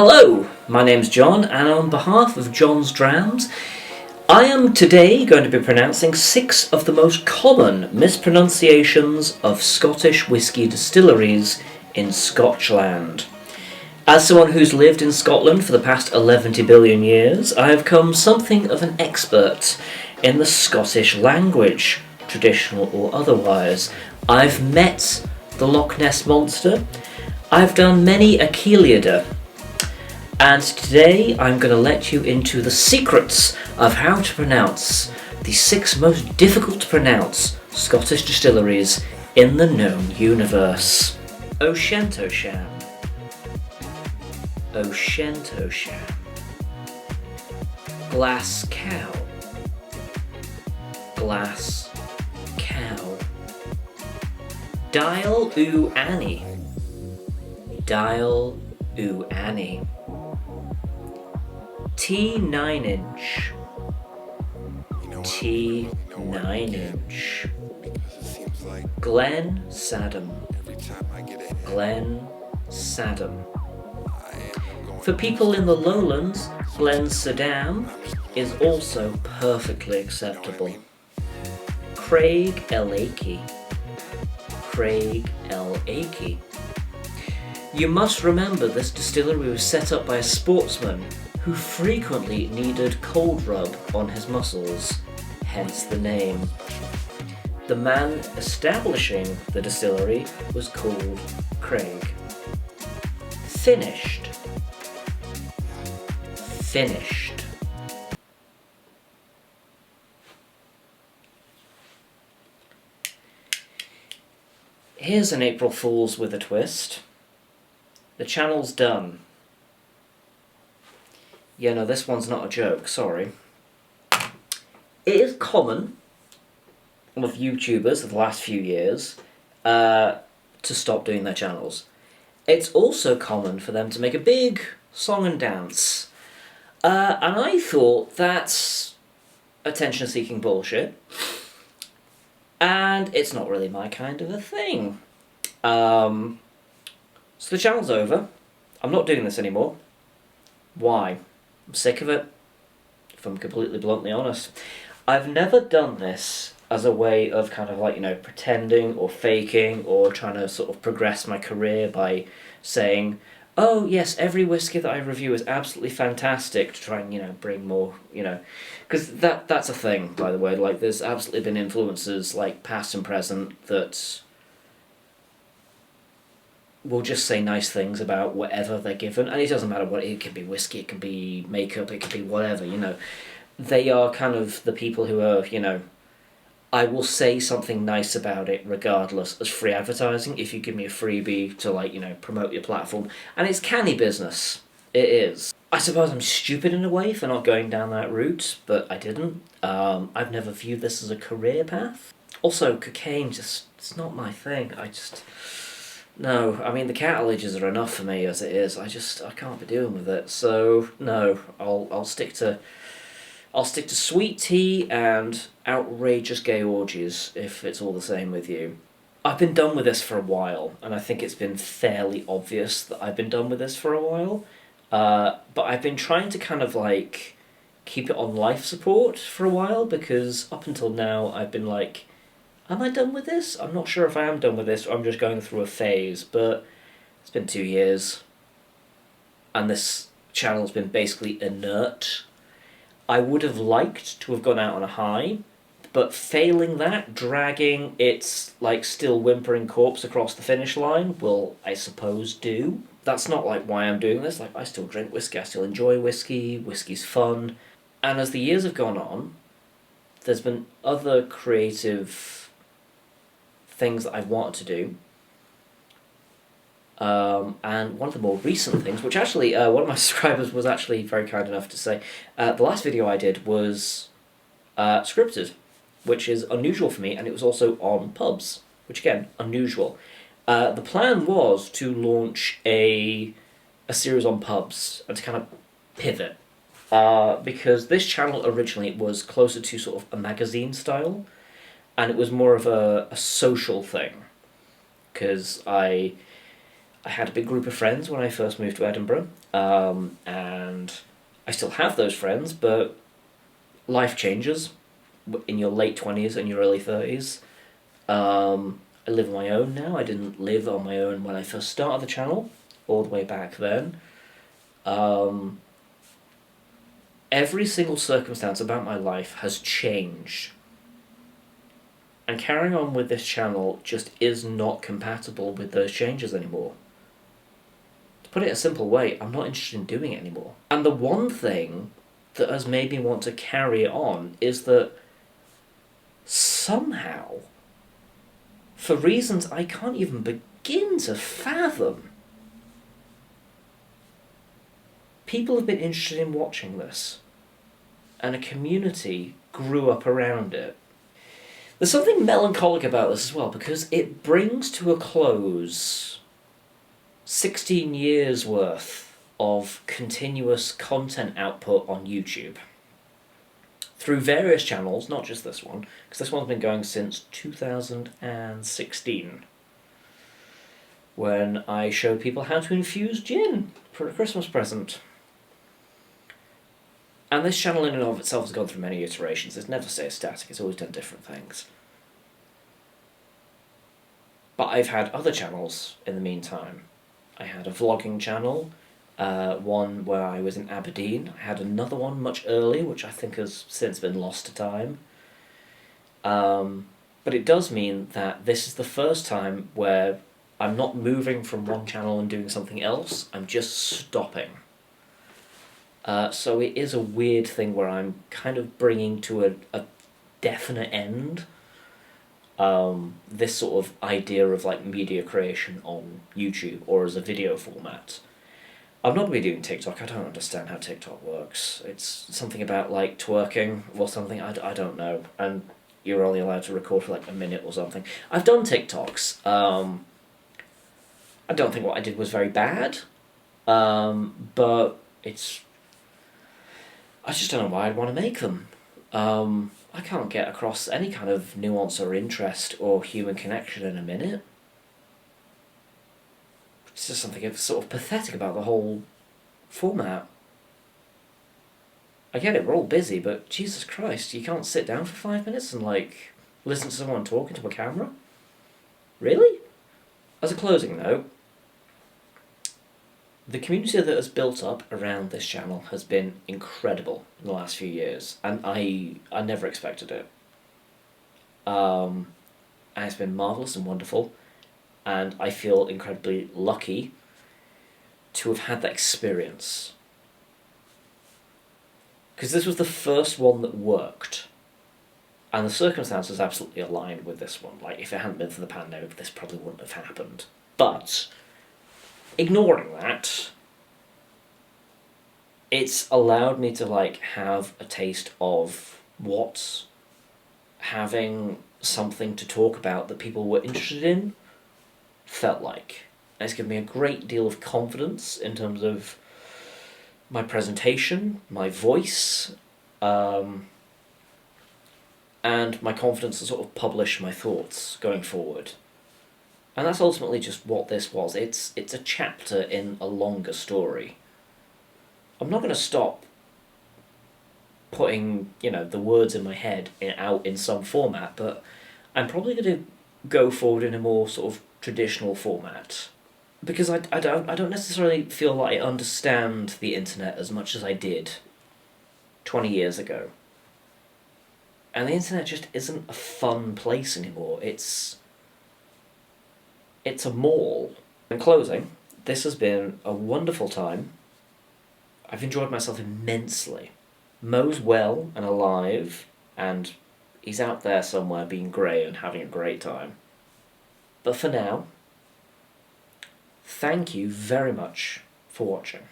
Hello, my name's John, and on behalf of John's Drams, I am today going to be pronouncing 6 of the most common mispronunciations of Scottish whisky distilleries in Scotchland. As someone who's lived in Scotland for the past 11 billion years, I have become something of an expert in the Scottish language, traditional or otherwise. I've met the Loch Ness Monster, I've done many a Celiada, and today I'm going to let you into the secrets of how to pronounce the 6 most difficult to pronounce Scottish distilleries in the known universe. O'Shentosham, O'Shentosham, Glass Cow, Glass Cow, Dial Oo Annie, Dial Oo Annie, T9 inch, T9 inch, Glen Saddam, Glen Saddam. For people in the lowlands, Glen Saddam is also perfectly acceptable. Craig El Akey, Craig El Akey. You must remember this distillery was set up by a sportsman who frequently needed cold rub on his muscles, hence the name. The man establishing the distillery was called Craig. Finished, finished. Here's an April Fool's with a twist. The channel's done. Yeah, no, this one's not a joke, sorry. It is common with YouTubers of the last few years to stop doing their channels. It's also common for them to make a big song and dance. And I thought that's attention-seeking bullshit. And it's not really my kind of a thing. So the channel's over. I'm not doing this anymore. Why? I'm sick of it, if I'm completely bluntly honest. I've never done this as a way of kind of like, you know, pretending or faking or trying to sort of progress my career by saying, oh yes, every whiskey that I review is absolutely fantastic, to try and, you know, bring more, you know, because that's a thing, by the way. Like, there's absolutely been influencers, like, past and present, that will just say nice things about whatever they're given, and it doesn't matter what, it can be whiskey, it can be makeup, it can be whatever, you know. They are kind of the people who are, you know, I will say something nice about it regardless as free advertising if you give me a freebie to, like, you know, promote your platform. And it's canny business. It is. I suppose I'm stupid in a way for not going down that route, but I didn't. I've never viewed this as a career path. Also, cocaine just, it's not my thing. No, I mean, the cartilages are enough for me as it is. I can't be dealing with it. So no, I'll stick to sweet tea and outrageous gay orgies if it's all the same with you. I've been done with this for a while, and I think it's been fairly obvious that I've been done with this for a while. But I've been trying to kind of like keep it on life support for a while, because up until now I've been like, am I done with this? I'm not sure if I am done with this, or I'm just going through a phase, but it's been 2 years, and this channel's been basically inert. I would have liked to have gone out on a high, but failing that, dragging its, like, still whimpering corpse across the finish line will, I suppose, do. That's not, like, why I'm doing this. Like, I still drink whiskey, I still enjoy whiskey, whiskey's fun. And as the years have gone on, there's been other creative things that I've wanted to do. And one of the more recent things, which actually one of my subscribers was actually very kind enough to say, the last video I did was scripted, which is unusual for me, and it was also on pubs, which again, unusual. The plan was to launch a series on pubs and to kind of pivot, because this channel originally was closer to sort of a magazine style, and it was more of a social thing, because I I had a big group of friends when I first moved to Edinburgh, and I still have those friends, but life changes in your late 20s and your early 30s. I live on my own now. I didn't live on my own when I first started the channel, all the way back then. Every single circumstance about my life has changed. And carrying on with this channel just is not compatible with those changes anymore. To put it in a simple way, I'm not interested in doing it anymore. And the one thing that has made me want to carry it on is that somehow, for reasons I can't even begin to fathom, people have been interested in watching this, and a community grew up around it. There's something melancholic about this as well, because it brings to a close 16 years worth of continuous content output on YouTube. Through various channels, not just this one, because this one's been going since 2016, when I showed people how to infuse gin for a Christmas present. And this channel in and of itself has gone through many iterations. It's never stayed static, it's always done different things. But I've had other channels in the meantime. I had a vlogging channel, one where I was in Aberdeen. I had another one much earlier, which I think has since been lost to time. But it does mean that this is the first time where I'm not moving from one channel and doing something else, I'm just stopping. So it is a weird thing where I'm kind of bringing to a definite end this sort of idea of like media creation on YouTube or as a video format. I'm not going to be doing TikTok. I don't understand how TikTok works. It's something about like twerking or something. I don't know. And you're only allowed to record for like a minute or something. I've done TikToks. I don't think what I did was very bad. But it's... I just don't know why I'd want to make them. I can't get across any kind of nuance or interest or human connection in a minute. It's just something sort of pathetic about the whole format. I get it, we're all busy, but Jesus Christ, you can't sit down for 5 minutes and, like, listen to someone talking to a camera? Really? As a closing note, the community that has built up around this channel has been incredible in the last few years, and I never expected it. And it's been marvellous and wonderful, and I feel incredibly lucky to have had that experience. Because this was the first one that worked, and the circumstances absolutely aligned with this one. Like, if it hadn't been for the pandemic, this probably wouldn't have happened. But ignoring that, it's allowed me to like have a taste of what having something to talk about that people were interested in felt like. And it's given me a great deal of confidence in terms of my presentation, my voice, and my confidence to sort of publish my thoughts going forward. And that's ultimately just what this was. It's a chapter in a longer story. I'm not going to stop putting, the words in my head out in some format, but I'm probably going to go forward in a more sort of traditional format. Because I don't necessarily feel like I understand the internet as much as I did 20 years ago. And the internet just isn't a fun place anymore. It's a mall. In closing, this has been a wonderful time. I've enjoyed myself immensely. Mo's well and alive, and he's out there somewhere being grey and having a great time. But for now, thank you very much for watching.